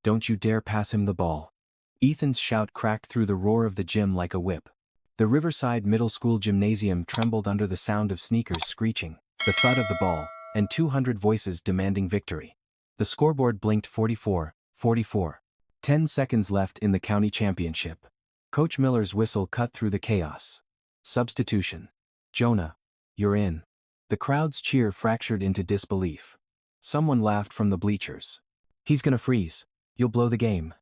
Don't you dare pass him the ball. Ethan's shout cracked through the roar of the gym like a whip. The Riverside Middle School gymnasium trembled under the sound of sneakers screeching, the thud of the ball, and 200 voices demanding victory. The scoreboard blinked 44-44. 10 seconds left in the county championship. Coach Miller's whistle cut through the chaos. Substitution. Jonah, you're in. The crowd's cheer fractured into disbelief. Someone laughed from the bleachers. He's gonna freeze. You'll blow the game.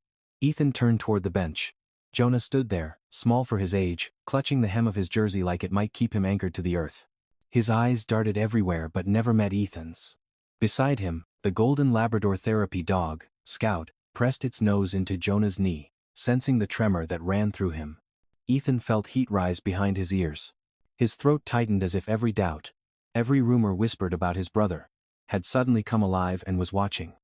Ethan turned toward the bench. Jonah stood there, small for his age, clutching the hem of his jersey like it might keep him anchored to the earth. His eyes darted everywhere but never met Ethan's. Beside him, the golden Labrador therapy dog, Scout, pressed its nose into Jonah's knee, sensing the tremor that ran through him. Ethan felt heat rise behind his ears. His throat tightened as if every doubt, every rumor whispered about his brother, had suddenly come alive and was watching.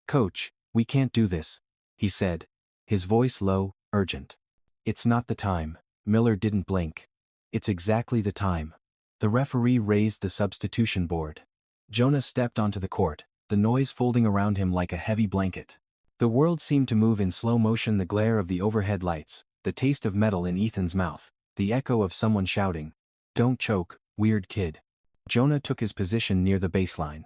"Coach, we can't do this," he said, his voice low, urgent. "It's not the time." Miller didn't blink. "It's exactly the time." The referee raised the substitution board. Jonah stepped onto the court, the noise folding around him like a heavy blanket. The world seemed to move in slow motion, the glare of the overhead lights, the taste of metal in Ethan's mouth, the echo of someone shouting, "Don't choke, weird kid." Jonah took his position near the baseline.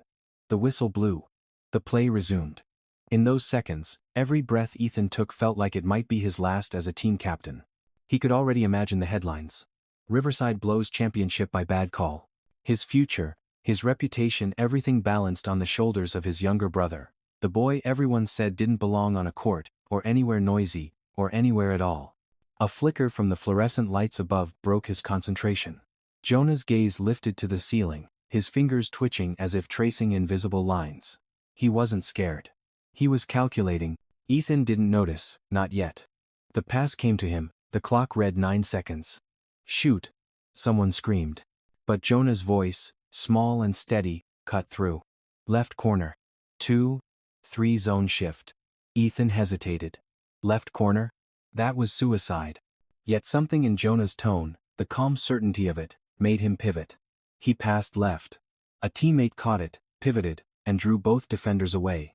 The whistle blew. The play resumed. In those seconds, every breath Ethan took felt like it might be his last as a team captain. He could already imagine the headlines. Riverside blows championship by bad call. His future, his reputation, everything balanced on the shoulders of his younger brother, the boy everyone said didn't belong on a court, or anywhere noisy, or anywhere at all. A flicker from the fluorescent lights above broke his concentration. Jonah's gaze lifted to the ceiling, his fingers twitching as if tracing invisible lines. He wasn't scared. He was calculating. Ethan didn't notice, not yet. The pass came to him, the clock read 9 seconds. "Shoot!" someone screamed. But Jonah's voice, small and steady, cut through. "Left corner. 2-3 zone shift." Ethan hesitated. Left corner? That was suicide. Yet something in Jonah's tone, the calm certainty of it, made him pivot. He passed left. A teammate caught it, pivoted, and drew both defenders away.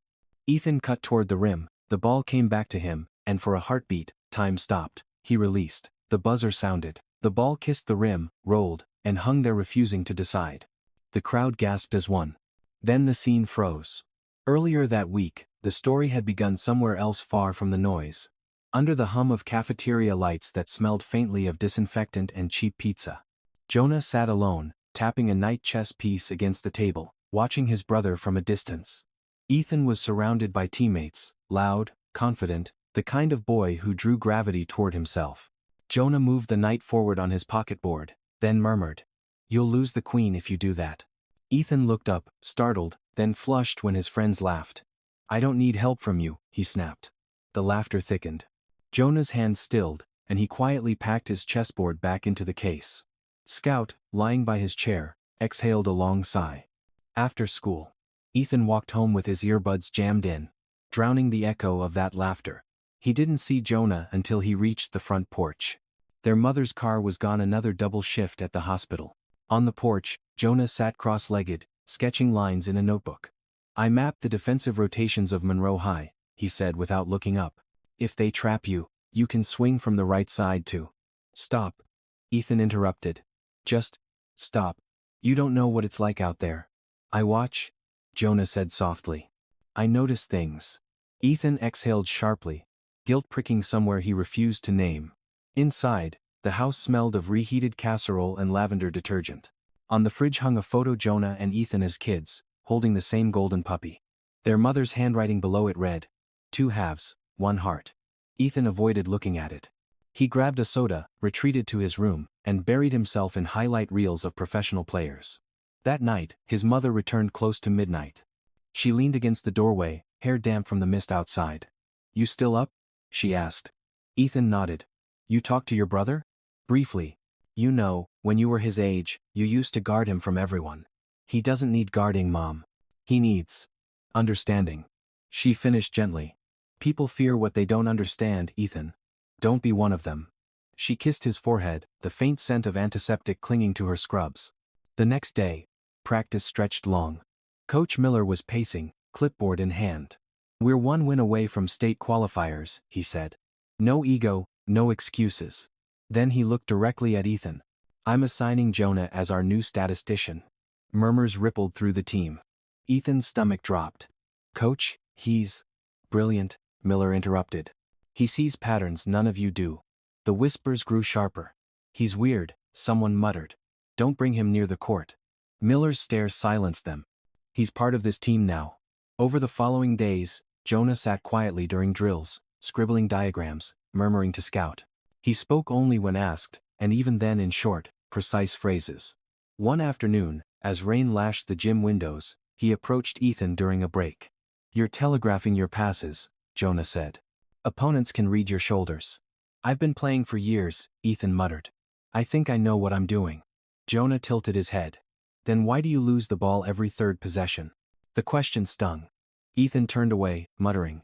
Ethan cut toward the rim, the ball came back to him, and for a heartbeat, time stopped. He released. The buzzer sounded. The ball kissed the rim, rolled, and hung there refusing to decide. The crowd gasped as one. Then the scene froze. Earlier that week, the story had begun somewhere else far from the noise. Under the hum of cafeteria lights that smelled faintly of disinfectant and cheap pizza. Jonah sat alone, tapping a night chess piece against the table, watching his brother from a distance. Ethan was surrounded by teammates, loud, confident, the kind of boy who drew gravity toward himself. Jonah moved the knight forward on his pocketboard, then murmured, "You'll lose the queen if you do that." Ethan looked up, startled, then flushed when his friends laughed. "I don't need help from you," he snapped. The laughter thickened. Jonah's hands stilled, and he quietly packed his chessboard back into the case. Scout, lying by his chair, exhaled a long sigh. After school, Ethan walked home with his earbuds jammed in, drowning the echo of that laughter. He didn't see Jonah until he reached the front porch. Their mother's car was gone, another double shift at the hospital. On the porch, Jonah sat cross-legged, sketching lines in a notebook. "I mapped the defensive rotations of Monroe High," he said without looking up. "If they trap you, you can swing from the right side too." "Stop," Ethan interrupted. "Just stop. You don't know what it's like out there." "I watch," Jonah said softly. "I notice things." Ethan exhaled sharply, guilt pricking somewhere he refused to name. Inside, the house smelled of reheated casserole and lavender detergent. On the fridge hung a photo, Jonah and Ethan as kids, holding the same golden puppy. Their mother's handwriting below it read, 2 halves, 1 heart. Ethan avoided looking at it. He grabbed a soda, retreated to his room, and buried himself in highlight reels of professional players. That night, his mother returned close to midnight. She leaned against the doorway, hair damp from the mist outside. "You still up?" she asked. Ethan nodded. "You talked to your brother?" "Briefly. You know, when you were his age, you used to guard him from everyone. He doesn't need guarding, Mom. He needs understanding." She finished gently. "People fear what they don't understand, Ethan. Don't be one of them." She kissed his forehead, the faint scent of antiseptic clinging to her scrubs. The next day, practice stretched long. Coach Miller was pacing, clipboard in hand. We're one win away from state qualifiers, he said. No ego, no excuses. Then he looked directly at Ethan. I'm assigning Jonah as our new statistician. Murmurs rippled through the team. Ethan's stomach dropped. Coach, he's brilliant, Miller interrupted. He sees patterns none of you do. The whispers grew sharper. He's weird, someone muttered. Don't bring him near the court. Miller's stare silenced them. He's part of this team now. Over the following days, Jonah sat quietly during drills, scribbling diagrams, murmuring to Scout. He spoke only when asked, and even then in short, precise phrases. One afternoon, as rain lashed the gym windows, he approached Ethan during a break. You're telegraphing your passes, Jonah said. Opponents can read your shoulders. I've been playing for years, Ethan muttered. I think I know what I'm doing. Jonah tilted his head. Then why do you lose the ball every third possession? The question stung. Ethan turned away, muttering.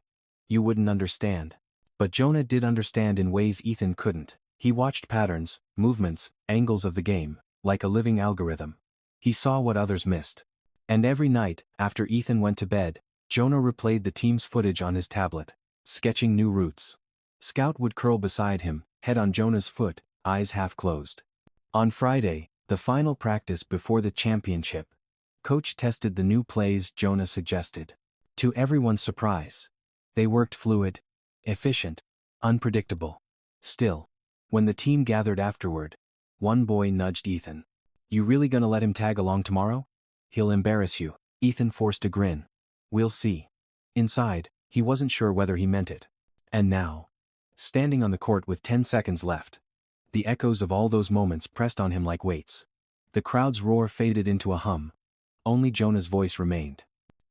You wouldn't understand. But Jonah did understand in ways Ethan couldn't. He watched patterns, movements, angles of the game, like a living algorithm. He saw what others missed. And every night, after Ethan went to bed, Jonah replayed the team's footage on his tablet, sketching new routes. Scout would curl beside him, head on Jonah's foot, eyes half closed. On Friday, the final practice before the championship, Coach tested the new plays Jonah suggested. To everyone's surprise, they worked fluid, efficient, unpredictable. Still, when the team gathered afterward, one boy nudged Ethan. You really gonna let him tag along tomorrow? He'll embarrass you. Ethan forced a grin. We'll see. Inside, he wasn't sure whether he meant it. And now, standing on the court with 10 seconds left, the echoes of all those moments pressed on him like weights. The crowd's roar faded into a hum. Only Jonah's voice remained.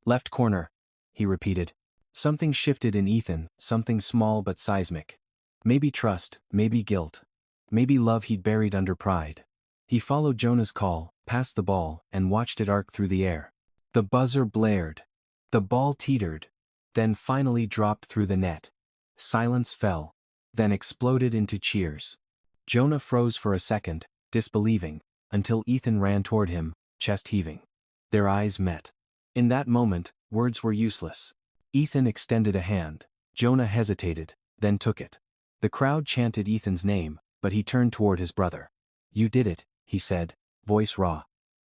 Left corner, he repeated. Something shifted in Ethan, something small but seismic. Maybe trust, maybe guilt. Maybe love he'd buried under pride. He followed Jonah's call, passed the ball, and watched it arc through the air. The buzzer blared. The ball teetered. Then finally dropped through the net. Silence fell. Then exploded into cheers. Jonah froze for a second, disbelieving, until Ethan ran toward him, chest heaving. Their eyes met. In that moment, words were useless. Ethan extended a hand. Jonah hesitated, then took it. The crowd chanted Ethan's name, but he turned toward his brother. You did it, he said, voice raw.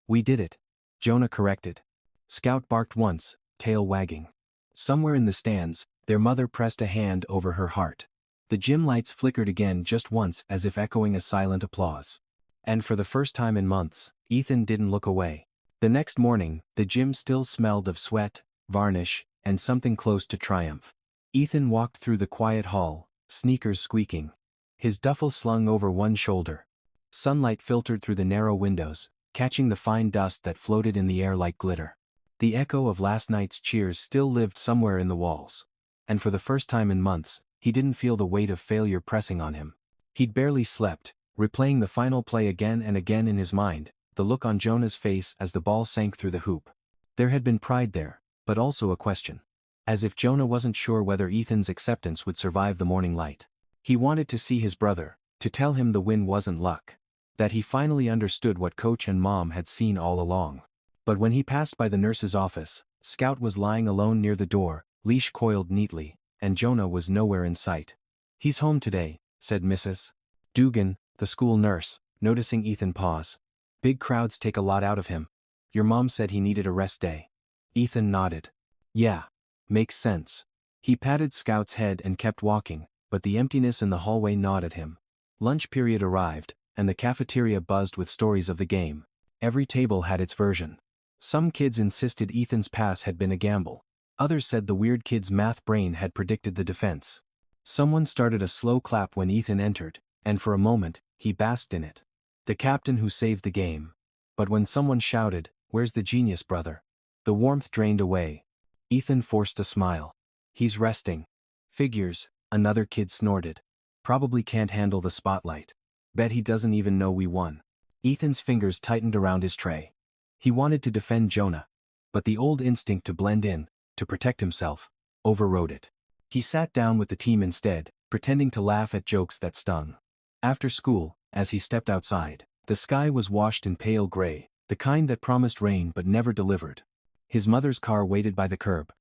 We did it, Jonah corrected. Scout barked once, tail wagging. Somewhere in the stands, their mother pressed a hand over her heart. The gym lights flickered again just once as if echoing a silent applause. And for the first time in months, Ethan didn't look away. The next morning, the gym still smelled of sweat, varnish, and something close to triumph. Ethan walked through the quiet hall, sneakers squeaking. His duffel slung over one shoulder. Sunlight filtered through the narrow windows, catching the fine dust that floated in the air like glitter. The echo of last night's cheers still lived somewhere in the walls. And for the first time in months, he didn't feel the weight of failure pressing on him. He'd barely slept, replaying the final play again and again in his mind, the look on Jonah's face as the ball sank through the hoop. There had been pride there, but also a question. As if Jonah wasn't sure whether Ethan's acceptance would survive the morning light. He wanted to see his brother, to tell him the win wasn't luck. That he finally understood what Coach and Mom had seen all along. But when he passed by the nurse's office, Scout was lying alone near the door, leash coiled neatly, and Jonah was nowhere in sight. He's home today, said Mrs. Dugan, the school nurse, noticing Ethan pause. Big crowds take a lot out of him. Your mom said he needed a rest day. Ethan nodded. Yeah. Makes sense. He patted Scout's head and kept walking, but the emptiness in the hallway gnawed at him. Lunch period arrived, and the cafeteria buzzed with stories of the game. Every table had its version. Some kids insisted Ethan's pass had been a gamble. Others said the weird kid's math brain had predicted the defense. Someone started a slow clap when Ethan entered, and for a moment, he basked in it. The captain who saved the game. But when someone shouted, "Where's the genius, brother?" the warmth drained away. Ethan forced a smile. He's resting. Figures, another kid snorted. Probably can't handle the spotlight. Bet he doesn't even know we won. Ethan's fingers tightened around his tray. He wanted to defend Jonah. But the old instinct to blend in, to protect himself, overrode it. He sat down with the team instead, pretending to laugh at jokes that stung. After school, as he stepped outside, the sky was washed in pale gray, the kind that promised rain but never delivered. His mother's car waited by the curb.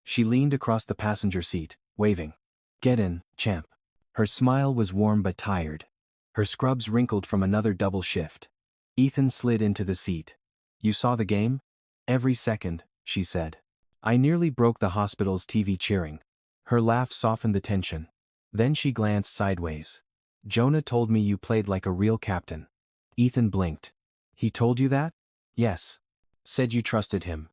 She leaned across the passenger seat, waving. Get in, champ. Her smile was warm but tired. Her scrubs wrinkled from another double shift. Ethan slid into the seat. You saw the game? Every second, she said. I nearly broke the hospital's TV cheering. Her laugh softened the tension. Then she glanced sideways. Jonah told me you played like a real captain. Ethan blinked. He told you that? Yes. Said you trusted him.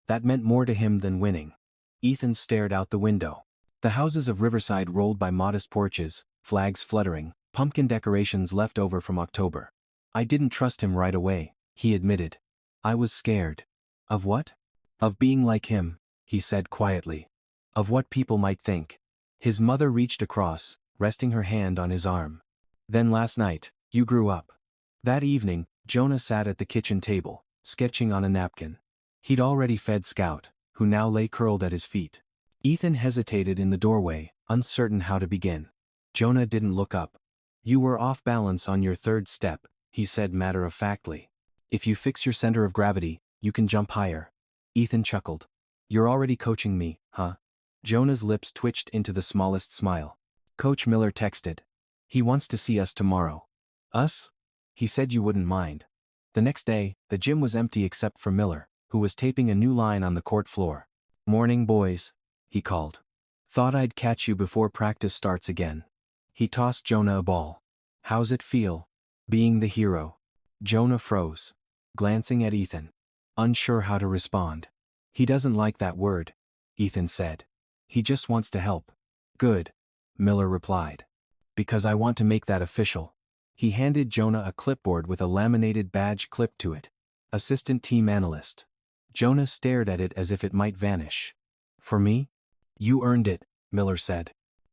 That meant more to him than winning. Ethan stared out the window. The houses of Riverside rolled by modest porches, flags fluttering, pumpkin decorations left over from October. I didn't trust him right away, he admitted. I was scared. Of what? Of being like him, he said quietly. Of what people might think. His mother reached across, resting her hand on his arm. Then last night, you grew up. That evening, Jonah sat at the kitchen table, sketching on a napkin. He'd already fed Scout, who now lay curled at his feet. Ethan hesitated in the doorway, uncertain how to begin. Jonah didn't look up. You were off balance on your third step, he said matter-of-factly. If you fix your center of gravity, you can jump higher. Ethan chuckled. You're already coaching me, huh? Jonah's lips twitched into the smallest smile. Coach Miller texted. He wants to see us tomorrow. Us? He said you wouldn't mind. The next day, the gym was empty except for Miller, who was taping a new line on the court floor. Morning, boys, he called. Thought I'd catch you before practice starts again. He tossed Jonah a ball. How's it feel? Being the hero. Jonah froze, glancing at Ethan, unsure how to respond. He doesn't like that word, Ethan said. He just wants to help. Good, Miller replied. Because I want to make that official. He handed Jonah a clipboard with a laminated badge clipped to it. Assistant team analyst. Jonah stared at it as if it might vanish. For me? You earned it, Miller said.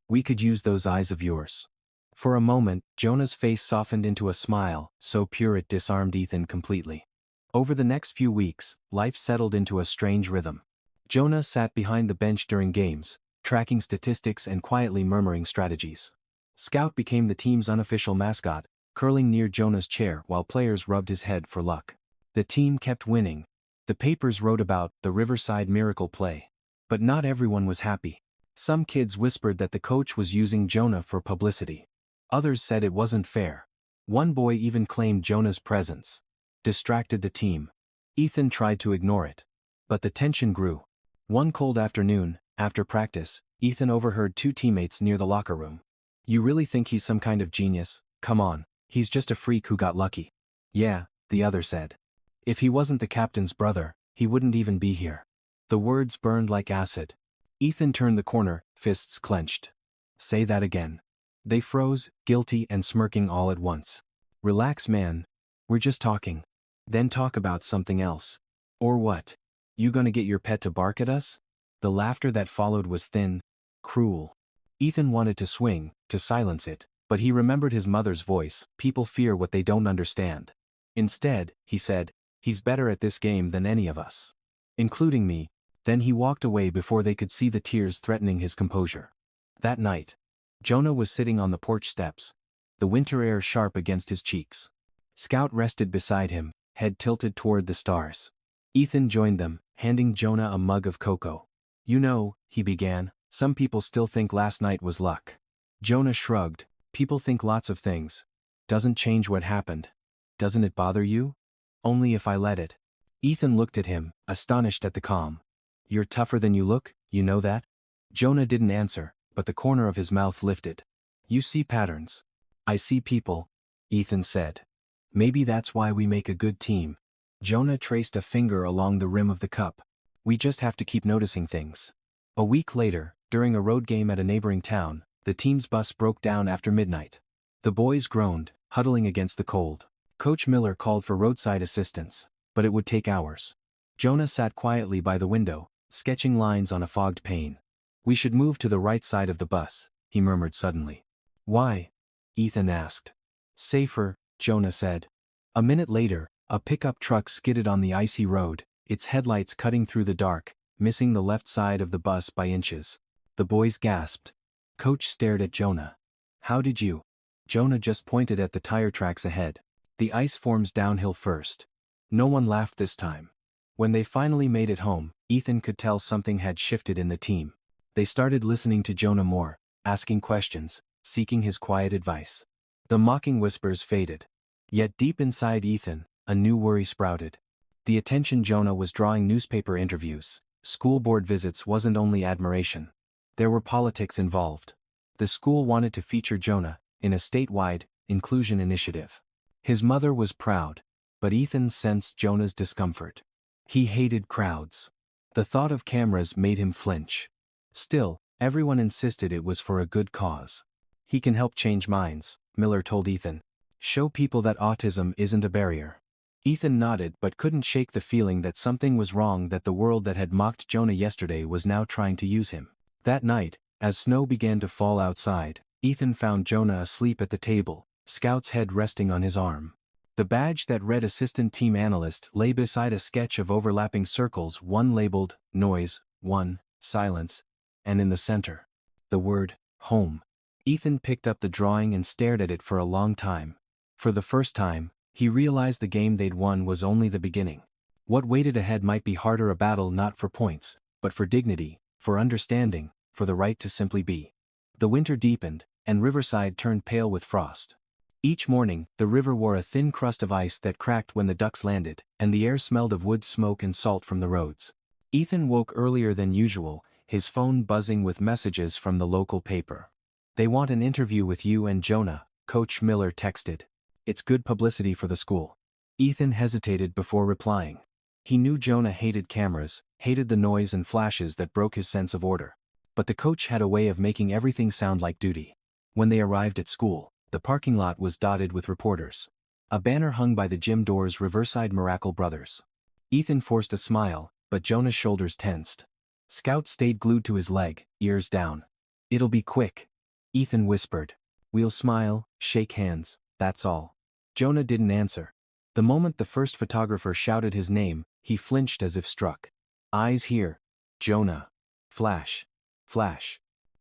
We could use those eyes of yours. For a moment, Jonah's face softened into a smile, so pure it disarmed Ethan completely. Over the next few weeks, life settled into a strange rhythm. Jonah sat behind the bench during games, tracking statistics and quietly murmuring strategies. Scout became the team's unofficial mascot, curling near Jonah's chair while players rubbed his head for luck. The team kept winning. The papers wrote about the Riverside Miracle play. But not everyone was happy. Some kids whispered that the coach was using Jonah for publicity. Others said it wasn't fair. One boy even claimed Jonah's presence distracted the team. Ethan tried to ignore it. But the tension grew. One cold afternoon, after practice, Ethan overheard two teammates near the locker room. You really think he's some kind of genius? Come on, he's just a freak who got lucky. Yeah, the other said. If he wasn't the captain's brother, he wouldn't even be here. The words burned like acid. Ethan turned the corner, fists clenched. Say that again. They froze, guilty and smirking all at once. Relax, man. We're just talking. Then talk about something else. Or what? You gonna get your pet to bark at us? The laughter that followed was thin, cruel. Ethan wanted to swing, to silence it, but he remembered his mother's voice. People fear what they don't understand. Instead, he said, he's better at this game than any of us. Including me. Then he walked away before they could see the tears threatening his composure. That night, Jonah was sitting on the porch steps, the winter air sharp against his cheeks. Scout rested beside him, head tilted toward the stars. Ethan joined them, handing Jonah a mug of cocoa. You know, he began, some people still think last night was luck. Jonah shrugged. People think lots of things. Doesn't change what happened. Doesn't it bother you? Only if I let it. Ethan looked at him, astonished at the calm. You're tougher than you look, you know that? Jonah didn't answer, but the corner of his mouth lifted. You see patterns. I see people, Ethan said. Maybe that's why we make a good team. Jonah traced a finger along the rim of the cup. We just have to keep noticing things. A week later, during a road game at a neighboring town, the team's bus broke down after midnight. The boys groaned, huddling against the cold. Coach Miller called for roadside assistance, but it would take hours. Jonah sat quietly by the window, sketching lines on a fogged pane. We should move to the right side of the bus, he murmured suddenly. Why? Ethan asked. Safer, Jonah said. A minute later, a pickup truck skidded on the icy road, its headlights cutting through the dark, missing the left side of the bus by inches. The boys gasped. Coach stared at Jonah. How did you? Jonah just pointed at the tire tracks ahead. The ice forms downhill first. No one laughed this time. When they finally made it home, Ethan could tell something had shifted in the team. They started listening to Jonah more, asking questions, seeking his quiet advice. The mocking whispers faded. Yet deep inside Ethan, a new worry sprouted. The attention Jonah was drawing: newspaper interviews, school board visits wasn't only admiration. There were politics involved. The school wanted to feature Jonah in a statewide inclusion initiative. His mother was proud, but Ethan sensed Jonah's discomfort. He hated crowds. The thought of cameras made him flinch. Still, everyone insisted it was for a good cause. He can help change minds, Miller told Ethan. Show people that autism isn't a barrier. Ethan nodded but couldn't shake the feeling that something was wrong, that the world that had mocked Jonah yesterday was now trying to use him. That night, as snow began to fall outside, Ethan found Jonah asleep at the table, Scout's head resting on his arm. The badge that read Assistant Team Analyst lay beside a sketch of overlapping circles, one labeled Noise, one Silence, and in the center, the word Home. Ethan picked up the drawing and stared at it for a long time. For the first time, he realized the game they'd won was only the beginning. What waited ahead might be harder, a battle not for points, but for dignity, for understanding, for the right to simply be. The winter deepened, and Riverside turned pale with frost. Each morning, the river wore a thin crust of ice that cracked when the ducks landed, and the air smelled of wood smoke and salt from the roads. Ethan woke earlier than usual, his phone buzzing with messages from the local paper. "They want an interview with you and Jonah," Coach Miller texted. "It's good publicity for the school." Ethan hesitated before replying. He knew Jonah hated cameras, hated the noise and flashes that broke his sense of order. But the coach had a way of making everything sound like duty. When they arrived at school, the parking lot was dotted with reporters. A banner hung by the gym doors: Riverside Miracle Brothers. Ethan forced a smile, but Jonah's shoulders tensed. Scout stayed glued to his leg, ears down. "It'll be quick," Ethan whispered. "We'll smile, shake hands, that's all." Jonah didn't answer. The moment the first photographer shouted his name, he flinched as if struck. "Eyes here. Jonah." Flash. Flash.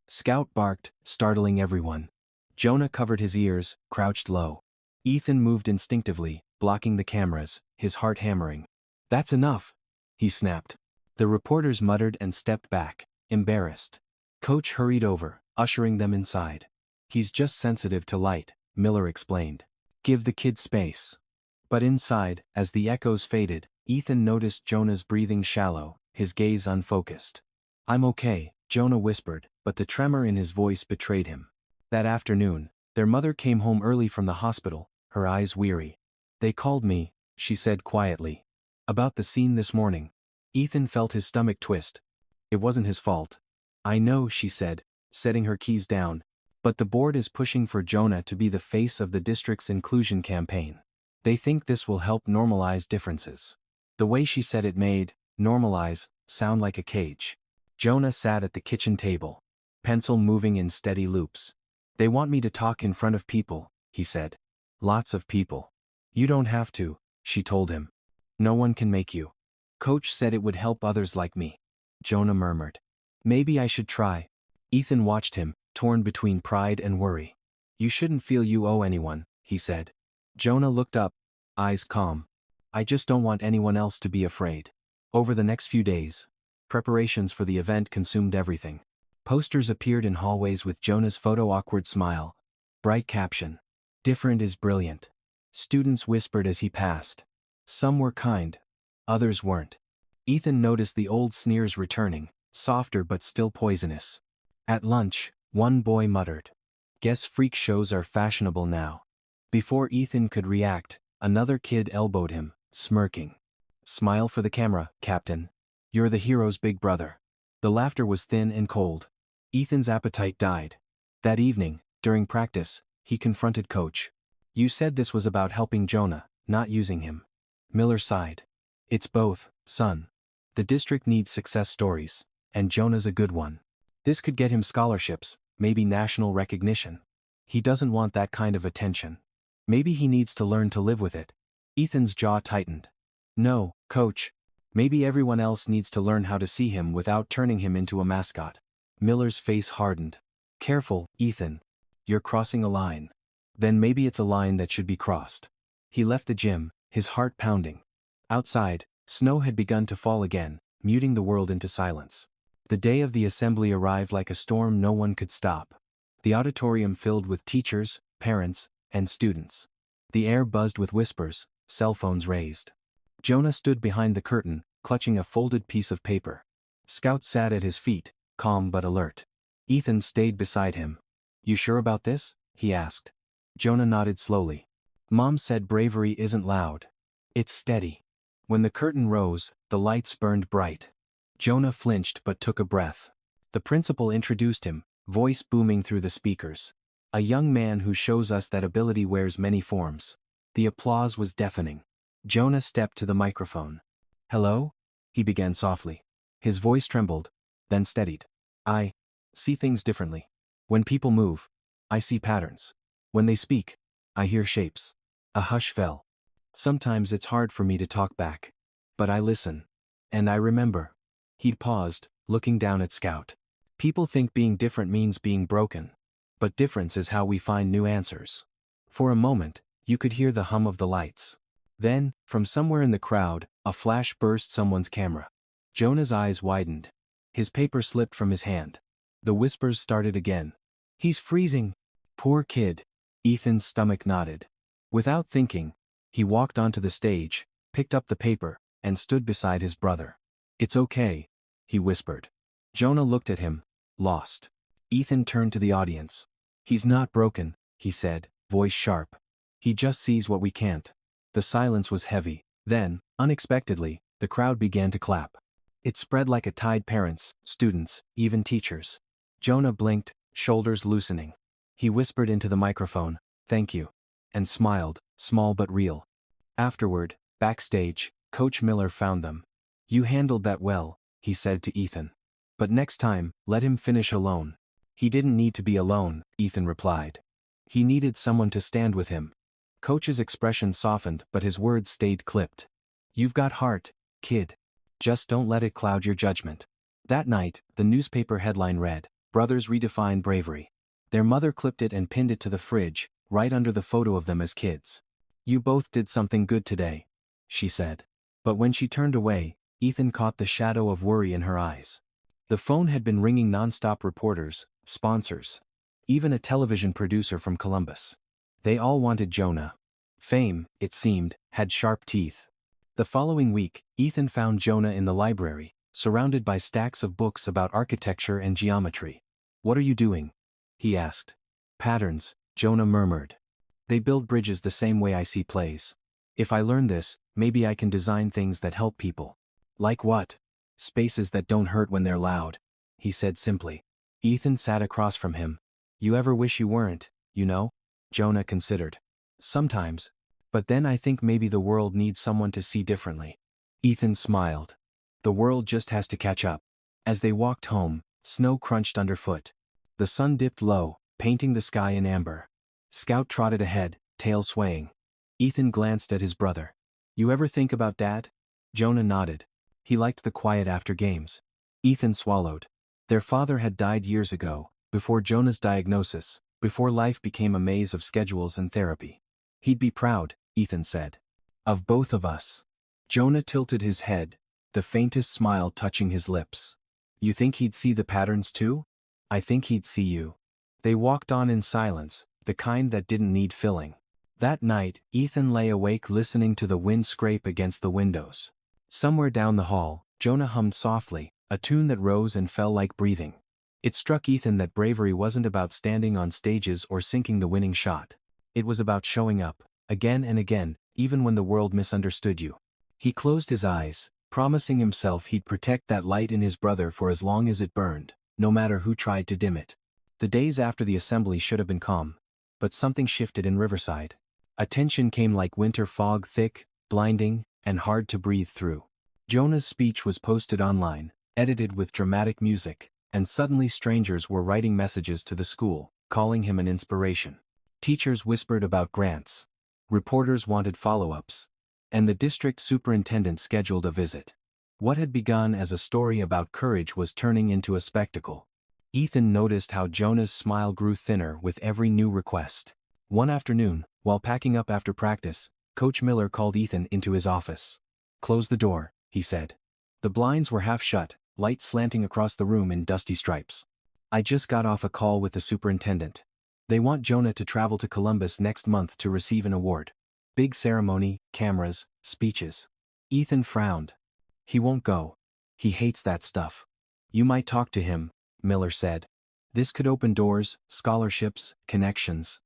Scout barked, startling everyone. Jonah covered his ears, crouched low. Ethan moved instinctively, blocking the cameras, his heart hammering. "That's enough," he snapped. The reporters muttered and stepped back, embarrassed. Coach hurried over, ushering them inside. "He's just sensitive to light," Miller explained. "Give the kid space." But inside, as the echoes faded, Ethan noticed Jonah's breathing shallow, his gaze unfocused. "I'm okay," Jonah whispered, but the tremor in his voice betrayed him. That afternoon, their mother came home early from the hospital, her eyes weary. "They called me," she said quietly. "About the scene this morning." Ethan felt his stomach twist. It wasn't his fault. "I know," she said, setting her keys down. "But the board is pushing for Jonah to be the face of the district's inclusion campaign. They think this will help normalize differences." The way she said it made "normalize" sound like a cage. Jonah sat at the kitchen table, pencil moving in steady loops. "They want me to talk in front of people," he said. "Lots of people." "You don't have to," she told him. "No one can make you." "Coach said it would help others like me," Jonah murmured. "Maybe I should try." Ethan watched him, torn between pride and worry. "You shouldn't feel you owe anyone," he said. Jonah looked up, eyes calm. "I just don't want anyone else to be afraid." Over the next few days, preparations for the event consumed everything. Posters appeared in hallways with Jonah's photo, awkward smile, bright caption, "Different is brilliant." Students whispered as he passed. Some were kind, others weren't. Ethan noticed the old sneers returning, softer but still poisonous. At lunch, one boy muttered, "Guess freak shows are fashionable now." Before Ethan could react, another kid elbowed him, smirking. "Smile for the camera, Captain. You're the hero's big brother." The laughter was thin and cold. Ethan's appetite died. That evening, during practice, he confronted Coach. "You said this was about helping Jonah, not using him." Miller sighed. "It's both, son. The district needs success stories, and Jonah's a good one. This could get him scholarships, maybe national recognition. He doesn't want that kind of attention. Maybe he needs to learn to live with it." Ethan's jaw tightened. "No, Coach. Maybe everyone else needs to learn how to see him without turning him into a mascot." Miller's face hardened. "Careful, Ethan. You're crossing a line." "Then maybe it's a line that should be crossed." He left the gym, his heart pounding. Outside, snow had begun to fall again, muting the world into silence. The day of the assembly arrived like a storm no one could stop. The auditorium filled with teachers, parents, and students. The air buzzed with whispers, cell phones raised. Jonah stood behind the curtain, clutching a folded piece of paper. Scout sat at his feet, calm but alert. Ethan stayed beside him. "You sure about this?" he asked. Jonah nodded slowly. "Mom said bravery isn't loud. It's steady." When the curtain rose, the lights burned bright. Jonah flinched but took a breath. The principal introduced him, voice booming through the speakers. "A young man who shows us that ability wears many forms." The applause was deafening. Jonah stepped to the microphone. "Hello?" he began softly. His voice trembled, then steadied. "I see things differently. When people move, I see patterns. When they speak, I hear shapes." A hush fell. "Sometimes it's hard for me to talk back. But I listen. And I remember." He'd paused, looking down at Scout. "People think being different means being broken. But difference is how we find new answers." For a moment, you could hear the hum of the lights. Then, from somewhere in the crowd, a flash burst someone's camera. Jonah's eyes widened. His paper slipped from his hand. The whispers started again. "He's freezing. Poor kid." Ethan's stomach knotted. Without thinking, he walked onto the stage, picked up the paper, and stood beside his brother. "It's okay," he whispered. Jonah looked at him, lost. Ethan turned to the audience. "He's not broken," he said, voice sharp. "He just sees what we can't." The silence was heavy. Then, unexpectedly, the crowd began to clap. It spread like a tide. Parents, students, even teachers. Jonah blinked, shoulders loosening. He whispered into the microphone, "Thank you." And smiled, small but real. Afterward, backstage, Coach Miller found them. "You handled that well," he said to Ethan. "But next time, let him finish alone." "He didn't need to be alone," Ethan replied. "He needed someone to stand with him." Coach's expression softened but his words stayed clipped. "You've got heart, kid. Just don't let it cloud your judgment." That night, the newspaper headline read, "Brothers redefine bravery." Their mother clipped it and pinned it to the fridge, right under the photo of them as kids. "You both did something good today," she said. But when she turned away, Ethan caught the shadow of worry in her eyes. The phone had been ringing nonstop. Reporters, sponsors, even a television producer from Columbus. They all wanted Jonah. Fame, it seemed, had sharp teeth. The following week, Ethan found Jonah in the library, surrounded by stacks of books about architecture and geometry. "What are you doing?" he asked. "Patterns," Jonah murmured. "They build bridges the same way I see plays. If I learn this, maybe I can design things that help people." "Like what?" "Spaces that don't hurt when they're loud," he said simply. Ethan sat across from him. "You ever wish you weren't, you know?" Jonah considered. "Sometimes. But then I think maybe the world needs someone to see differently." Ethan smiled. "The world just has to catch up." As they walked home, snow crunched underfoot. The sun dipped low, painting the sky in amber. Scout trotted ahead, tail swaying. Ethan glanced at his brother. "You ever think about Dad?" Jonah nodded. He liked the quiet after games. Ethan swallowed. Their father had died years ago, before Jonah's diagnosis, before life became a maze of schedules and therapy. "He'd be proud," Ethan said. "Of both of us." Jonah tilted his head, the faintest smile touching his lips. "You think he'd see the patterns too?" "I think he'd see you." They walked on in silence, the kind that didn't need filling. That night, Ethan lay awake listening to the wind scrape against the windows. Somewhere down the hall, Jonah hummed softly, a tune that rose and fell like breathing. It struck Ethan that bravery wasn't about standing on stages or sinking the winning shot. It was about showing up, again and again, even when the world misunderstood you. He closed his eyes, promising himself he'd protect that light in his brother for as long as it burned, no matter who tried to dim it. The days after the assembly should have been calm. But something shifted in Riverside. A tension came like winter fog, thick, blinding, and hard to breathe through. Jonah's speech was posted online, edited with dramatic music, and suddenly strangers were writing messages to the school, calling him an inspiration. Teachers whispered about grants. Reporters wanted follow-ups. And the district superintendent scheduled a visit. What had begun as a story about courage was turning into a spectacle. Ethan noticed how Jonah's smile grew thinner with every new request. One afternoon, while packing up after practice, Coach Miller called Ethan into his office. "Close the door," he said. The blinds were half shut, light slanting across the room in dusty stripes. I just got off a call with the superintendent. They want Jonah to travel to Columbus next month to receive an award. Big ceremony, cameras, speeches. Ethan frowned. He won't go. He hates that stuff. You might talk to him, Miller said. This could open doors, scholarships, connections.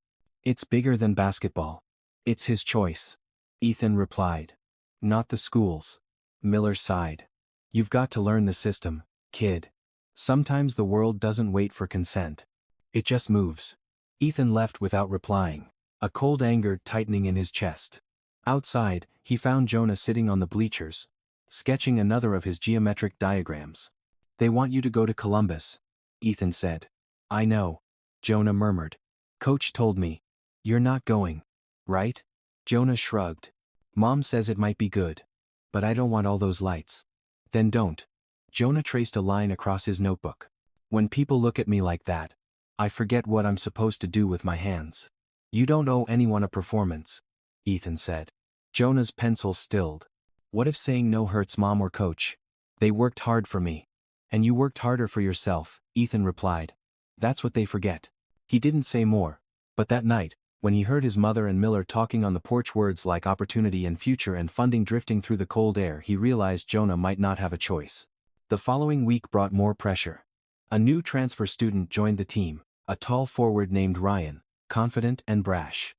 It's bigger than basketball. It's his choice. Ethan replied. Not the schools. Miller sighed. You've got to learn the system, kid. Sometimes the world doesn't wait for consent. It just moves. Ethan left without replying, a cold anger tightening in his chest. Outside, he found Jonah sitting on the bleachers, sketching another of his geometric diagrams. They want you to go to Columbus, Ethan said. I know, Jonah murmured. Coach told me. You're not going, right? Jonah shrugged. Mom says it might be good. But I don't want all those lights. Then don't. Jonah traced a line across his notebook. When people look at me like that, I forget what I'm supposed to do with my hands. You don't owe anyone a performance, Ethan said. Jonah's pencil stilled. What if saying no hurts mom or coach? They worked hard for me. And you worked harder for yourself, Ethan replied. That's what they forget. He didn't say more, but that night, when he heard his mother and Miller talking on the porch, words like opportunity and future and funding drifting through the cold air, he realized Jonah might not have a choice. The following week brought more pressure. A new transfer student joined the team, a tall forward named Ryan, confident and brash.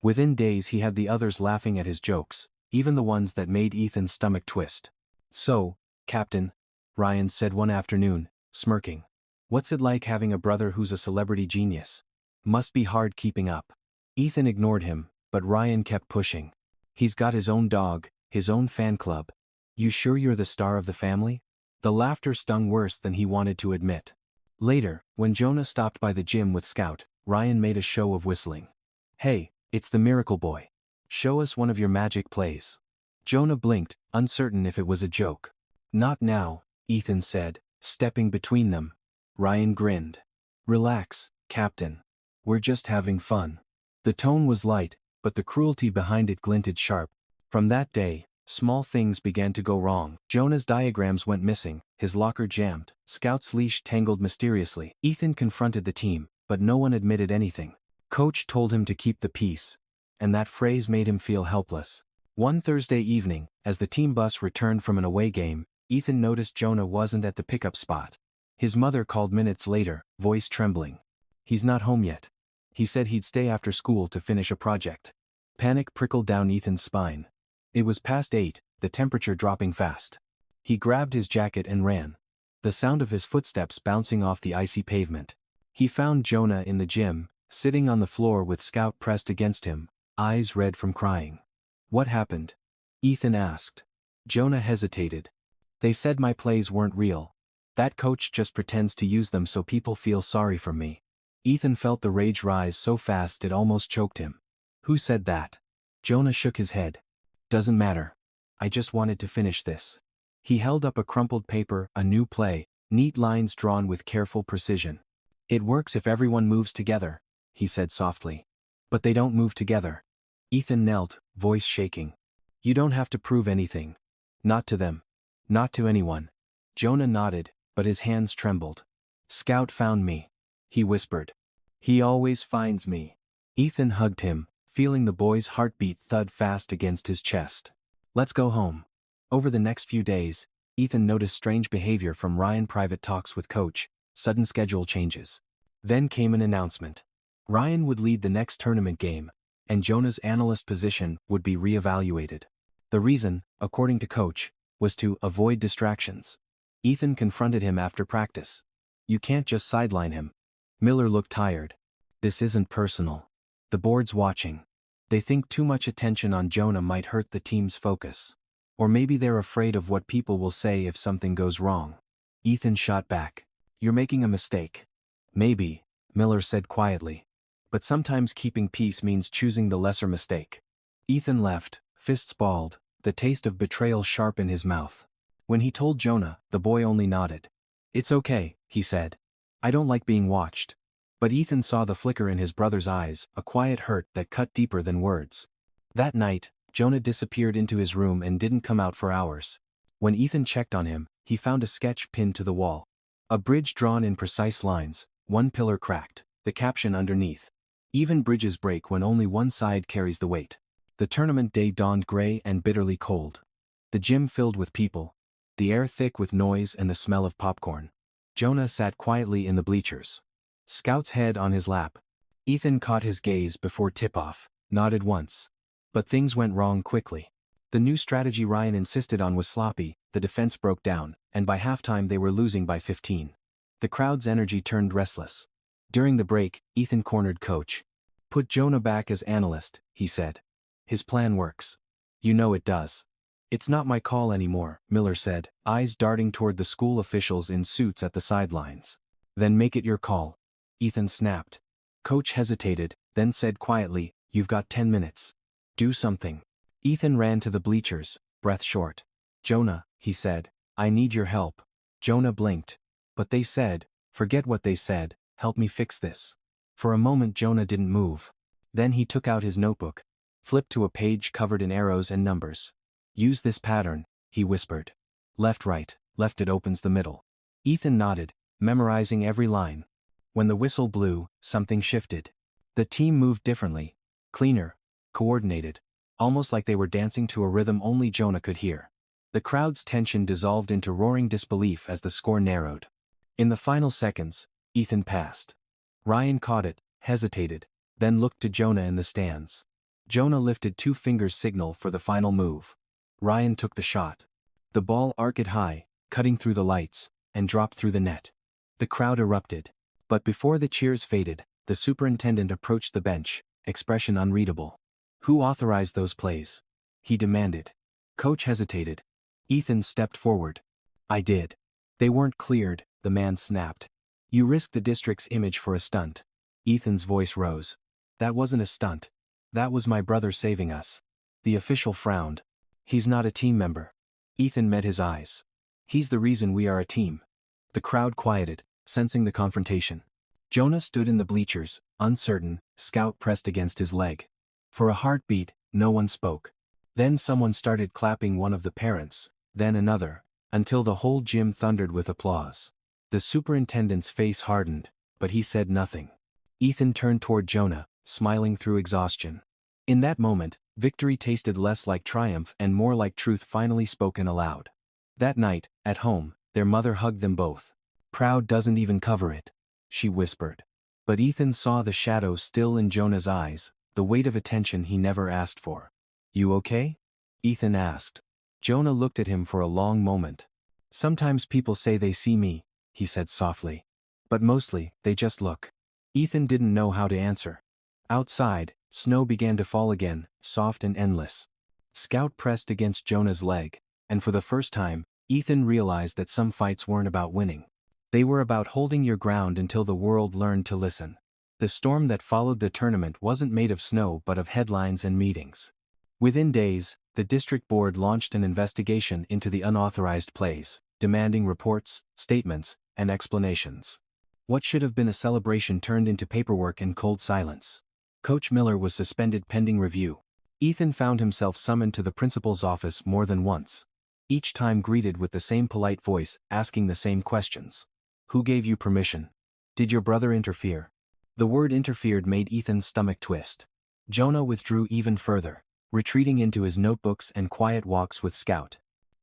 Within days he had the others laughing at his jokes, even the ones that made Ethan's stomach twist. So, Captain, Ryan said one afternoon, smirking. What's it like having a brother who's a celebrity genius? Must be hard keeping up. Ethan ignored him, but Ryan kept pushing. He's got his own dog, his own fan club. You sure you're the star of the family? The laughter stung worse than he wanted to admit. Later, when Jonah stopped by the gym with Scout, Ryan made a show of whistling. Hey, it's the Miracle Boy. Show us one of your magic plays. Jonah blinked, uncertain if it was a joke. Not now, Ethan said, stepping between them. Ryan grinned. Relax, Captain. We're just having fun. The tone was light, but the cruelty behind it glinted sharp. From that day, small things began to go wrong. Jonah's diagrams went missing, his locker jammed, Scout's leash tangled mysteriously. Ethan confronted the team, but no one admitted anything. Coach told him to keep the peace. And that phrase made him feel helpless. One Thursday evening, as the team bus returned from an away game, Ethan noticed Jonah wasn't at the pickup spot. His mother called minutes later, voice trembling. He's not home yet. He said he'd stay after school to finish a project. Panic prickled down Ethan's spine. It was past 8, the temperature dropping fast. He grabbed his jacket and ran. The sound of his footsteps bouncing off the icy pavement. He found Jonah in the gym, sitting on the floor with Scout pressed against him, eyes red from crying. What happened? Ethan asked. Jonah hesitated. They said my plays weren't real. That coach just pretends to use them so people feel sorry for me. Ethan felt the rage rise so fast it almost choked him. Who said that? Jonah shook his head. Doesn't matter. I just wanted to finish this. He held up a crumpled paper, a new play, neat lines drawn with careful precision. It works if everyone moves together, he said softly. But they don't move together. Ethan knelt, voice shaking. You don't have to prove anything. Not to them. Not to anyone. Jonah nodded, but his hands trembled. Scout found me, he whispered. He always finds me. Ethan hugged him, feeling the boy's heartbeat thud fast against his chest. Let's go home. Over the next few days, Ethan noticed strange behavior from Ryan. Private talks with coach, sudden schedule changes. Then came an announcement. Ryan would lead the next tournament game, and Jonah's analyst position would be reevaluated. The reason, according to coach, was to avoid distractions. Ethan confronted him after practice. You can't just sideline him. Miller looked tired. This isn't personal. The board's watching. They think too much attention on Jonah might hurt the team's focus. Or maybe they're afraid of what people will say if something goes wrong. Ethan shot back. You're making a mistake. Maybe, Miller said quietly. But sometimes keeping peace means choosing the lesser mistake. Ethan left, fists balled, the taste of betrayal sharp in his mouth. When he told Jonah, the boy only nodded. It's okay, he said. I don't like being watched. But Ethan saw the flicker in his brother's eyes, a quiet hurt that cut deeper than words. That night, Jonah disappeared into his room and didn't come out for hours. When Ethan checked on him, he found a sketch pinned to the wall. A bridge drawn in precise lines, one pillar cracked, the caption underneath. Even bridges break when only one side carries the weight. The tournament day dawned gray and bitterly cold. The gym filled with people. The air thick with noise and the smell of popcorn. Jonah sat quietly in the bleachers. Scout's head on his lap. Ethan caught his gaze before tip-off, nodded once. But things went wrong quickly. The new strategy Ryan insisted on was sloppy, the defense broke down, and by halftime they were losing by 15. The crowd's energy turned restless. During the break, Ethan cornered Coach. "Put Jonah back as analyst," he said. "His plan works." "You know it does." "It's not my call anymore," Miller said, eyes darting toward the school officials in suits at the sidelines. "Then make it your call." Ethan snapped. Coach hesitated, then said quietly, "You've got 10 minutes. Do something." Ethan ran to the bleachers, breath short. "Jonah," he said, "I need your help." Jonah blinked. "But they said," "Forget what they said, help me fix this." For a moment Jonah didn't move. Then he took out his notebook. Flipped to a page covered in arrows and numbers. "Use this pattern," he whispered. "Left right, left it opens the middle." Ethan nodded, memorizing every line. When the whistle blew, something shifted. The team moved differently. Cleaner. Coordinated. Almost like they were dancing to a rhythm only Jonah could hear. The crowd's tension dissolved into roaring disbelief as the score narrowed. In the final seconds, Ethan passed. Ryan caught it, hesitated, then looked to Jonah in the stands. Jonah lifted 2 fingers signal for the final move. Ryan took the shot. The ball arced high, cutting through the lights, and dropped through the net. The crowd erupted. But before the cheers faded, the superintendent approached the bench, expression unreadable. "Who authorized those plays?" he demanded. Coach hesitated. Ethan stepped forward. "I did." "They weren't cleared," the man snapped. "You risked the district's image for a stunt." Ethan's voice rose. "That wasn't a stunt. That was my brother saving us." The official frowned. "He's not a team member." Ethan met his eyes. "He's the reason we are a team." The crowd quieted, sensing the confrontation. Jonah stood in the bleachers, uncertain, Scout pressed against his leg. For a heartbeat, no one spoke. Then someone started clapping, one of the parents, then another, until the whole gym thundered with applause. The superintendent's face hardened, but he said nothing. Ethan turned toward Jonah, smiling through exhaustion. In that moment, victory tasted less like triumph and more like truth finally spoken aloud. That night, at home, their mother hugged them both. "Proud doesn't even cover it," she whispered. But Ethan saw the shadow still in Jonah's eyes, the weight of attention he never asked for. "You okay?" Ethan asked. Jonah looked at him for a long moment. "Sometimes people say they see me," he said softly. "But mostly, they just look." Ethan didn't know how to answer. Outside, snow began to fall again, soft and endless. Scout pressed against Jonah's leg, and for the first time, Ethan realized that some fights weren't about winning. They were about holding your ground until the world learned to listen. The storm that followed the tournament wasn't made of snow but of headlines and meetings. Within days, the district board launched an investigation into the unauthorized plays, demanding reports, statements, and explanations. What should have been a celebration turned into paperwork and cold silence. Coach Miller was suspended pending review. Ethan found himself summoned to the principal's office more than once. Each time greeted with the same polite voice, asking the same questions. "Who gave you permission? Did your brother interfere?" The word interfered made Ethan's stomach twist. Jonah withdrew even further, retreating into his notebooks and quiet walks with Scout.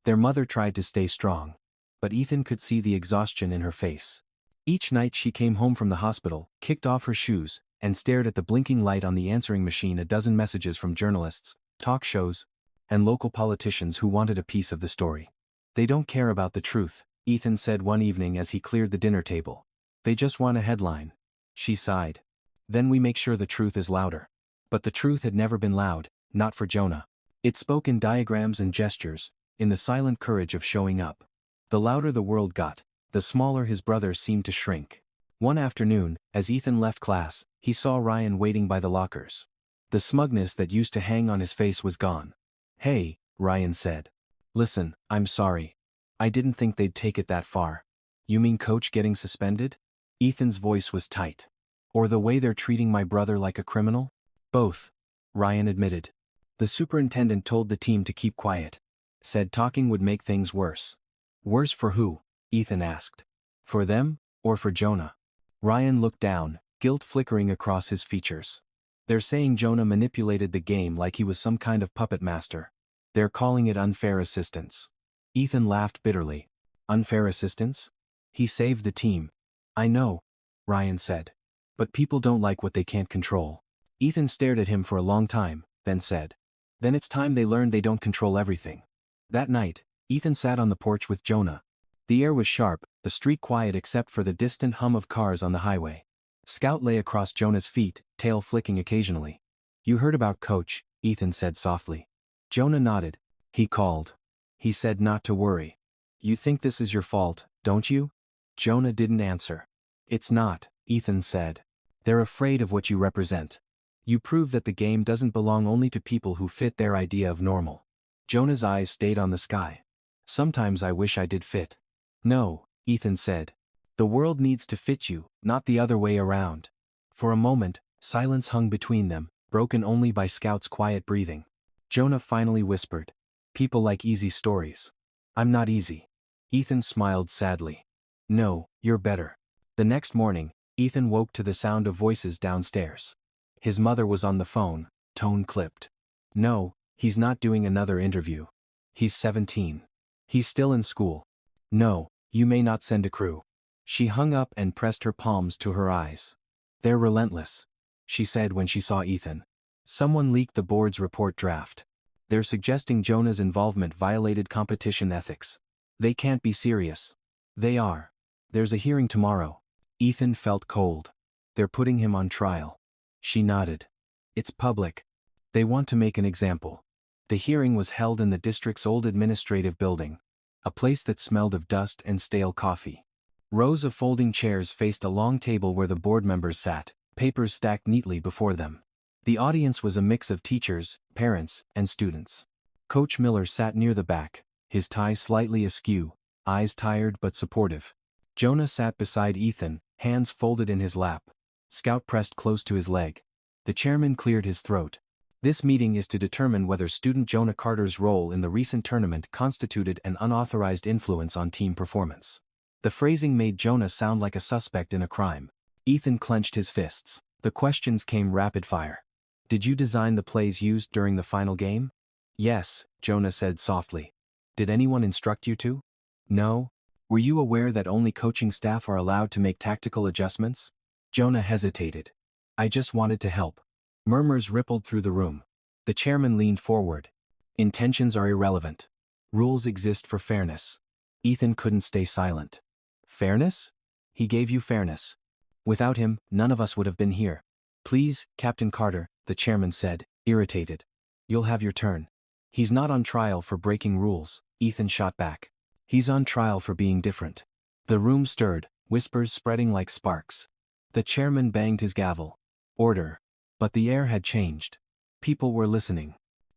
Their mother tried to stay strong. But Ethan could see the exhaustion in her face. Each night she came home from the hospital, kicked off her shoes, and stared at the blinking light on the answering machine, a dozen messages from journalists, talk shows, and local politicians who wanted a piece of the story. "They don't care about the truth," Ethan said one evening as he cleared the dinner table. "They just want a headline." She sighed. "Then we make sure the truth is louder." But the truth had never been loud, not for Jonah. It spoke in diagrams and gestures, in the silent courage of showing up. The louder the world got, the smaller his brother seemed to shrink. One afternoon, as Ethan left class, he saw Ryan waiting by the lockers. The smugness that used to hang on his face was gone. "Hey," Ryan said. "Listen, I'm sorry. I didn't think they'd take it that far." "You mean Coach getting suspended?" Ethan's voice was tight. "Or the way they're treating my brother like a criminal?" "Both," Ryan admitted. The superintendent told the team to keep quiet. Said talking would make things worse. Worse for who? Ethan asked. For them, or for Jonah? Ryan looked down, guilt flickering across his features. They're saying Jonah manipulated the game like he was some kind of puppet master. They're calling it unfair assistance. Ethan laughed bitterly. Unfair assistance? He saved the team. I know, Ryan said. But people don't like what they can't control. Ethan stared at him for a long time, then said. Then it's time they learned they don't control everything. That night, Ethan sat on the porch with Jonah. The air was sharp, the street quiet except for the distant hum of cars on the highway. Scout lay across Jonah's feet, tail flicking occasionally. You heard about Coach, Ethan said softly. Jonah nodded. He called. He said not to worry. You think this is your fault, don't you? Jonah didn't answer. It's not, Ethan said. They're afraid of what you represent. You prove that the game doesn't belong only to people who fit their idea of normal. Jonah's eyes stayed on the sky. Sometimes I wish I did fit. No, Ethan said. The world needs to fit you, not the other way around. For a moment, silence hung between them, broken only by Scout's quiet breathing. Jonah finally whispered. People like easy stories. I'm not easy. Ethan smiled sadly. No, you're better. The next morning, Ethan woke to the sound of voices downstairs. His mother was on the phone, tone clipped. No, he's not doing another interview. He's 17. He's still in school. No, you may not send a crew. She hung up and pressed her palms to her eyes. They're relentless, she said when she saw Ethan. Someone leaked the board's report draft. They're suggesting Jonah's involvement violated competition ethics. They can't be serious. They are. There's a hearing tomorrow. Ethan felt cold. They're putting him on trial. She nodded. It's public. They want to make an example. The hearing was held in the district's old administrative building, a place that smelled of dust and stale coffee. Rows of folding chairs faced a long table where the board members sat, papers stacked neatly before them. The audience was a mix of teachers, parents, and students. Coach Miller sat near the back, his tie slightly askew, eyes tired but supportive. Jonah sat beside Ethan, hands folded in his lap. Scout pressed close to his leg. The chairman cleared his throat. This meeting is to determine whether student Jonah Carter's role in the recent tournament constituted an unauthorized influence on team performance. The phrasing made Jonah sound like a suspect in a crime. Ethan clenched his fists. The questions came rapid fire. Did you design the plays used during the final game? Yes, Jonah said softly. Did anyone instruct you to? No. Were you aware that only coaching staff are allowed to make tactical adjustments? Jonah hesitated. I just wanted to help. Murmurs rippled through the room. The chairman leaned forward. Intentions are irrelevant. Rules exist for fairness. Ethan couldn't stay silent. Fairness? He gave you fairness. Without him, none of us would have been here. Please, Captain Carter, the chairman said, irritated. You'll have your turn. He's not on trial for breaking rules, Ethan shot back. He's on trial for being different. The room stirred, whispers spreading like sparks. The chairman banged his gavel. Order. But the air had changed. People were listening.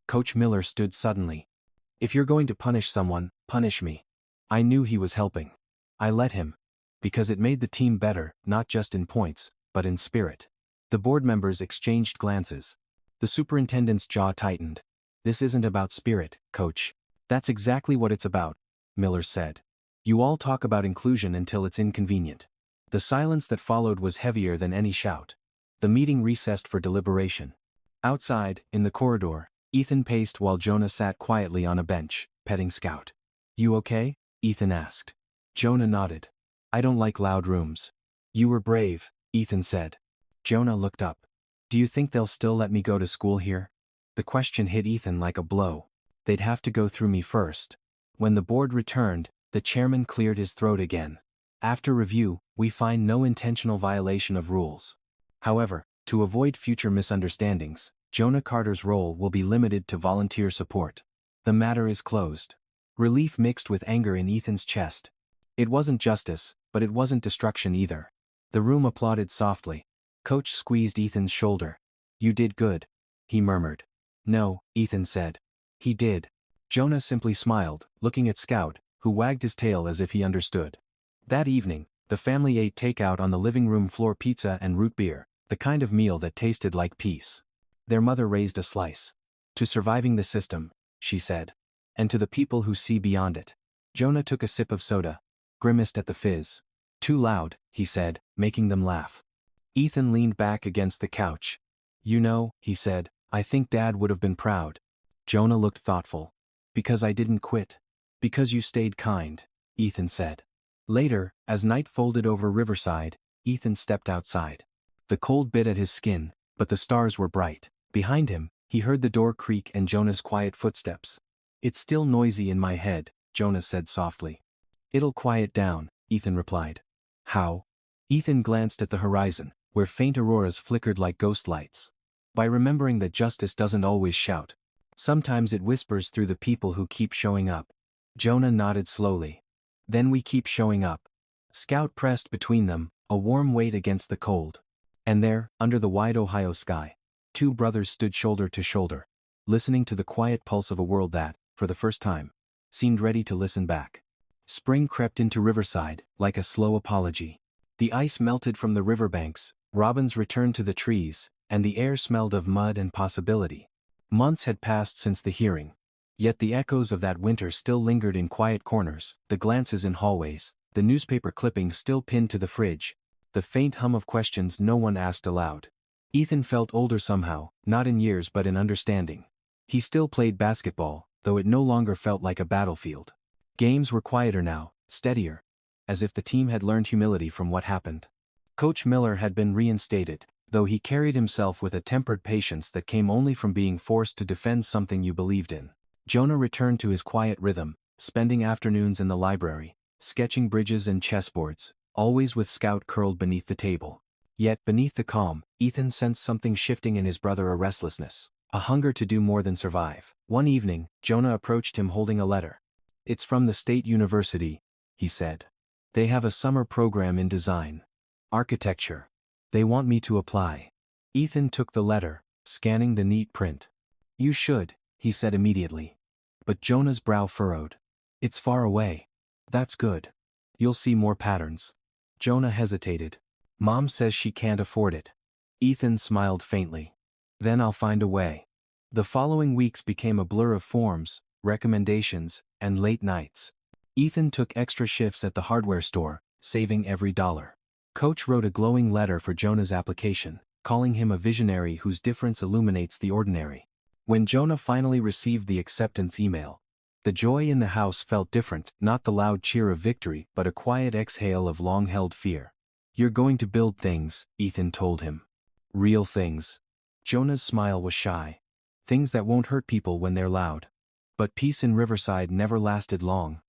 Coach Miller stood suddenly. If you're going to punish someone, punish me. I knew he was helping. I let him. Because it made the team better, not just in points, but in spirit. The board members exchanged glances. The superintendent's jaw tightened. This isn't about spirit, Coach. That's exactly what it's about, Miller said. You all talk about inclusion until it's inconvenient. The silence that followed was heavier than any shout. The meeting recessed for deliberation. Outside, in the corridor, Ethan paced while Jonah sat quietly on a bench, petting Scout. You okay? Ethan asked. Jonah nodded. I don't like loud rooms. You were brave, Ethan said. Jonah looked up. Do you think they'll still let me go to school here? The question hit Ethan like a blow. They'd have to go through me first. When the board returned, the chairman cleared his throat again. After review, we find no intentional violation of rules. However, to avoid future misunderstandings, Jonah Carter's role will be limited to volunteer support. The matter is closed. Relief mixed with anger in Ethan's chest. It wasn't justice, but it wasn't destruction either. The room applauded softly. Coach squeezed Ethan's shoulder. You did good, he murmured. No, Ethan said. He did. Jonah simply smiled, looking at Scout, who wagged his tail as if he understood. That evening, the family ate takeout on the living room floor, pizza and root beer, the kind of meal that tasted like peace. Their mother raised a slice. To surviving the system, she said. and to the people who see beyond it. Jonah took a sip of soda, grimaced at the fizz. Too loud, he said, making them laugh. Ethan leaned back against the couch. You know, he said, I think Dad would have been proud. Jonah looked thoughtful. Because I didn't quit. Because you stayed kind, Ethan said. Later, as night folded over Riverside, Ethan stepped outside. The cold bit at his skin, but the stars were bright. Behind him, he heard the door creak and Jonah's quiet footsteps. It's still noisy in my head, Jonah said softly. It'll quiet down, Ethan replied. How? Ethan glanced at the horizon, where faint auroras flickered like ghost lights. By remembering that justice doesn't always shout. Sometimes it whispers through the people who keep showing up. Jonah nodded slowly. Then we keep showing up. Scout pressed between them, a warm weight against the cold. And there, under the wide Ohio sky, two brothers stood shoulder to shoulder, listening to the quiet pulse of a world that, for the first time, seemed ready to listen back. Spring crept into Riverside, like a slow apology. The ice melted from the riverbanks, robins returned to the trees, and the air smelled of mud and possibility. Months had passed since the hearing. Yet the echoes of that winter still lingered in quiet corners, the glances in hallways, the newspaper clippings still pinned to the fridge, the faint hum of questions no one asked aloud. Ethan felt older somehow, not in years but in understanding. He still played basketball, though it no longer felt like a battlefield. Games were quieter now, steadier. As if the team had learned humility from what happened. Coach Miller had been reinstated, though he carried himself with a tempered patience that came only from being forced to defend something you believed in. Jonah returned to his quiet rhythm, spending afternoons in the library, sketching bridges and chessboards, always with Scout curled beneath the table. Yet beneath the calm, Ethan sensed something shifting in his brother, a restlessness, a hunger to do more than survive. One evening, Jonah approached him holding a letter. It's from the State University, he said. They have a summer program in design. Architecture. They want me to apply. Ethan took the letter, scanning the neat print. You should, he said immediately. But Jonah's brow furrowed. It's far away. That's good. You'll see more patterns. Jonah hesitated. Mom says she can't afford it. Ethan smiled faintly. Then I'll find a way. The following weeks became a blur of forms, recommendations, and late nights. Ethan took extra shifts at the hardware store, saving every dollar. Coach wrote a glowing letter for Jonah's application, calling him a visionary whose difference illuminates the ordinary. When Jonah finally received the acceptance email, the joy in the house felt different, not the loud cheer of victory but a quiet exhale of long-held fear. You're going to build things, Ethan told him. Real things. Jonah's smile was shy. Things that won't hurt people when they're loud. But peace in Riverside never lasted long.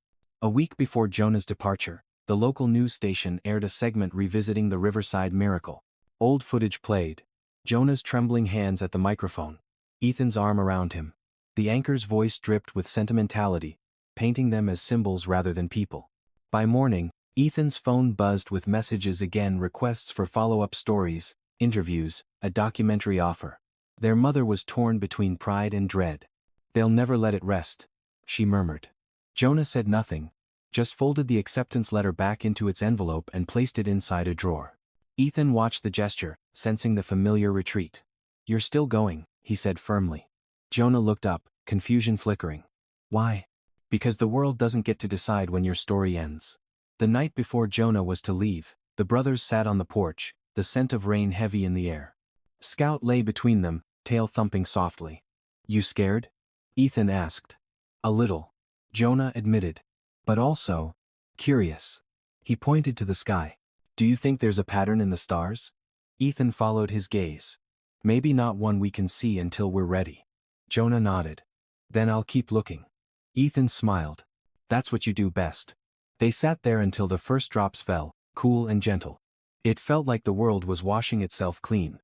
A week before Jonah's departure, the local news station aired a segment revisiting the Riverside miracle. Old footage played. Jonah's trembling hands at the microphone. Ethan's arm around him. The anchor's voice dripped with sentimentality, painting them as symbols rather than people. By morning, Ethan's phone buzzed with messages again, requests for follow-up stories, interviews, a documentary offer. Their mother was torn between pride and dread. They'll never let it rest, she murmured. Jonah said nothing, just folded the acceptance letter back into its envelope and placed it inside a drawer. Ethan watched the gesture, sensing the familiar retreat. You're still going, he said firmly. Jonah looked up, confusion flickering. Why? Because the world doesn't get to decide when your story ends. The night before Jonah was to leave, the brothers sat on the porch, the scent of rain heavy in the air. Scout lay between them, tail thumping softly. You scared? Ethan asked. A little. Jonah admitted. But also, curious. He pointed to the sky. Do you think there's a pattern in the stars? Ethan followed his gaze. Maybe not one we can see until we're ready. Jonah nodded. Then I'll keep looking. Ethan smiled. That's what you do best. They sat there until the first drops fell, cool and gentle. It felt like the world was washing itself clean.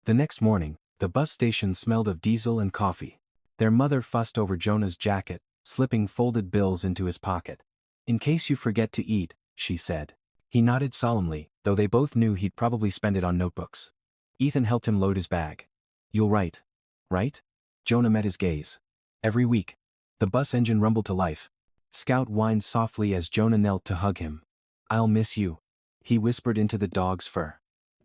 The next morning, the bus station smelled of diesel and coffee. Their mother fussed over Jonah's jacket, slipping folded bills into his pocket. In case you forget to eat, she said. He nodded solemnly, though they both knew he'd probably spend it on notebooks. Ethan helped him load his bag. You'll write. Right? Jonah met his gaze. Every week. The bus engine rumbled to life. Scout whined softly as Jonah knelt to hug him. I'll miss you, he whispered into the dog's fur.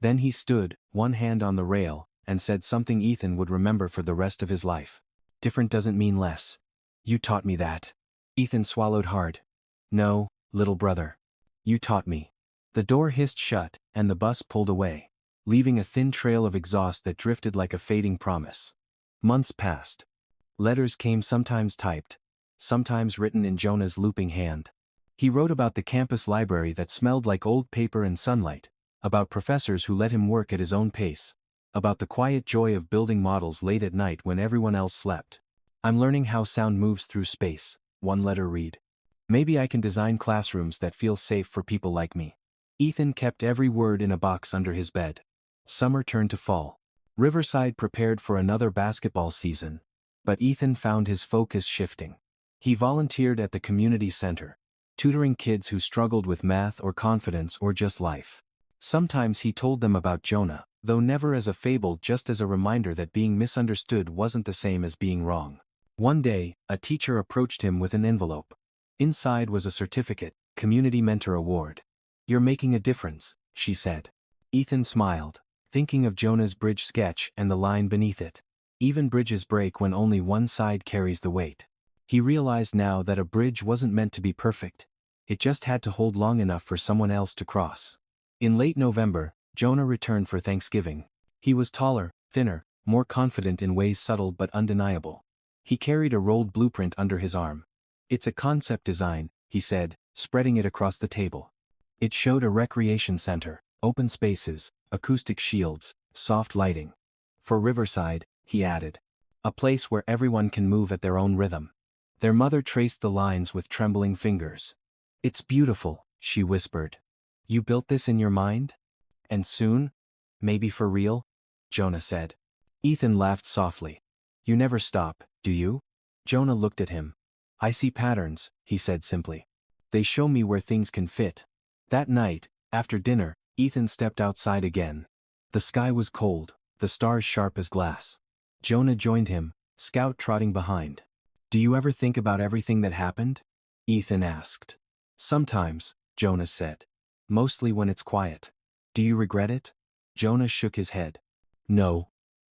Then he stood, one hand on the rail, and said something Ethan would remember for the rest of his life. Different doesn't mean less. You taught me that. Ethan swallowed hard. No, little brother. You taught me. The door hissed shut, and the bus pulled away, leaving a thin trail of exhaust that drifted like a fading promise. Months passed. Letters came, sometimes typed, sometimes written in Jonah's looping hand. He wrote about the campus library that smelled like old paper and sunlight, about professors who let him work at his own pace, about the quiet joy of building models late at night when everyone else slept. I'm learning how sound moves through space, one letter read. Maybe I can design classrooms that feel safe for people like me. Ethan kept every word in a box under his bed. Summer turned to fall. Riverside prepared for another basketball season. But Ethan found his focus shifting. He volunteered at the community center, tutoring kids who struggled with math or confidence or just life. Sometimes he told them about Jonah, though never as a fable, just as a reminder that being misunderstood wasn't the same as being wrong. One day, a teacher approached him with an envelope. Inside was a certificate, Community Mentor Award. You're making a difference, she said. Ethan smiled, thinking of Jonah's bridge sketch and the line beneath it. Even bridges break when only one side carries the weight. He realized now that a bridge wasn't meant to be perfect. It just had to hold long enough for someone else to cross. In late November, Jonah returned for Thanksgiving. He was taller, thinner, more confident in ways subtle but undeniable. He carried a rolled blueprint under his arm. It's a concept design, he said, spreading it across the table. It showed a recreation center, open spaces, acoustic shields, soft lighting. For Riverside, he added. A place where everyone can move at their own rhythm. Their mother traced the lines with trembling fingers. It's beautiful, she whispered. You built this in your mind? And soon? Maybe for real? Jonah said. Ethan laughed softly. You never stop, do you? Jonah looked at him. I see patterns, he said simply. They show me where things can fit. That night, after dinner, Ethan stepped outside again. The sky was cold, the stars sharp as glass. Jonah joined him, Scout trotting behind. Do you ever think about everything that happened? Ethan asked. Sometimes, Jonah said. Mostly when it's quiet. Do you regret it? Jonah shook his head. No.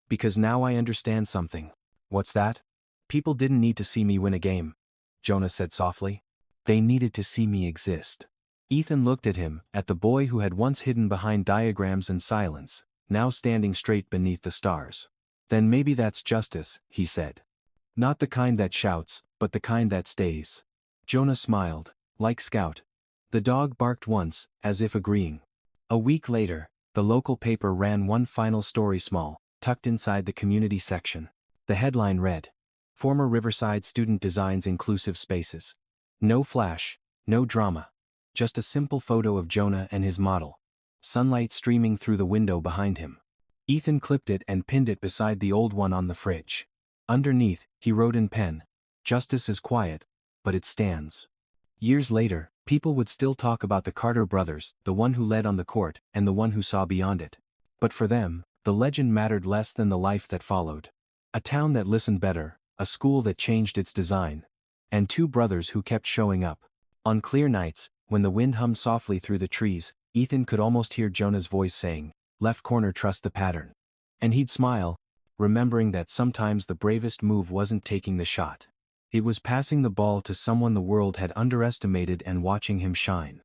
Because now I understand something. What's that? People didn't need to see me win a game, Jonah said softly. They needed to see me exist. Ethan looked at him, at the boy who had once hidden behind diagrams and silence, now standing straight beneath the stars. Then maybe that's justice, he said. Not the kind that shouts, but the kind that stays. Jonah smiled, like Scout. The dog barked once, as if agreeing. A week later, the local paper ran one final story, small, tucked inside the community section. The headline read, Former Riverside Student Designs Inclusive Spaces. No flash, no drama. Just a simple photo of Jonah and his model. Sunlight streaming through the window behind him. Ethan clipped it and pinned it beside the old one on the fridge. Underneath, he wrote in pen, Justice is quiet, but it stands. Years later, people would still talk about the Carter brothers, the one who led on the court, and the one who saw beyond it. But for them, the legend mattered less than the life that followed. A town that listened better, a school that changed its design, and two brothers who kept showing up. On clear nights, when the wind hummed softly through the trees, Ethan could almost hear Jonah's voice saying, Left corner, trust the pattern. And he'd smile, remembering that sometimes the bravest move wasn't taking the shot. It was passing the ball to someone the world had underestimated and watching him shine.